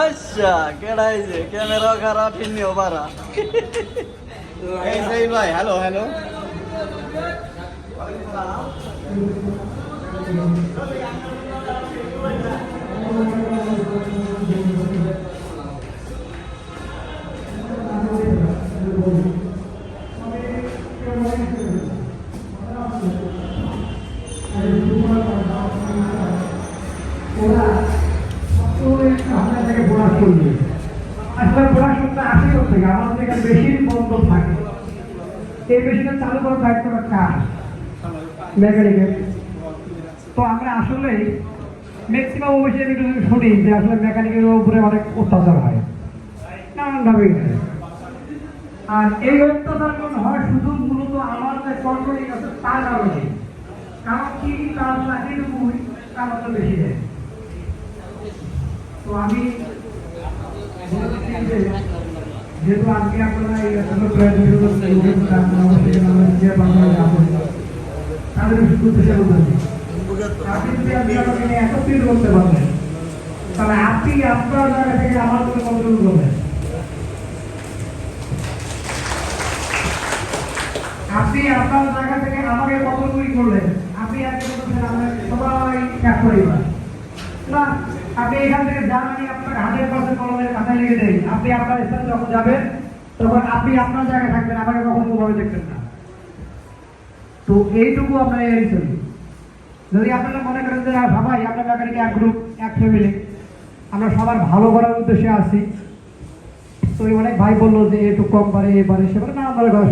अच्छा केड़ा है जे कैमरा खराब फिरनी हो बारा ऐसे ही भाई हेलो हेलो চালু করার দায়িত্বটা কার? মেকানিকের। তো আমরা আসলে ম্যাক্সিমাম অবশ্যই একটু শুনি যে আসলে মেকানিকের উপরে অনেক অত্যাচার হয় নানানভাবে। আর এই অত্যাচার হয় শুধু মূলত আমার যে কন্ট্রোলিং আছে তার কারণে। কারণ কি তার চাকরিটুকুই তার মতো বেশি দেয়। তো আমি যেহেতু আজকে আপনারা এই তাদের উদ্দেশ্যে বলতেছি আপনি যদি আপনি একত্রিত করতে পারবেন তাহলে আপনি আপনার জায়গা থেকে আমার কোনো কন্ট্রোল করবেন। আপনি আপনার জায়গা থেকে আমাকে কন্ট্রোল করলেন, আপনি আজকে বলতেছেন আমরা সবাই কাজ করি না। আপনি এখান থেকে জানানি আপনার 100% কলমের খাতায় লিখে দেয়। আপনি আপনার স্থানে যখন যাবেন তখন আপনি আপনার জায়গায় থাকবেন, আমাকে কখনো ওভাবে দেখবেন না। তো এইটুকু আপনারা এড়িয়ে চলি। যদি আপনারা মনে করেন যে সবাই আপনার মেকানিক এক গ্রুপ এক ফ্যামিলি, আমরা সবার ভালো করার উদ্দেশ্যে আসি, তো অনেক ভাই বললো যে একটু কম পারে এ পারে সে পারে না, আমরা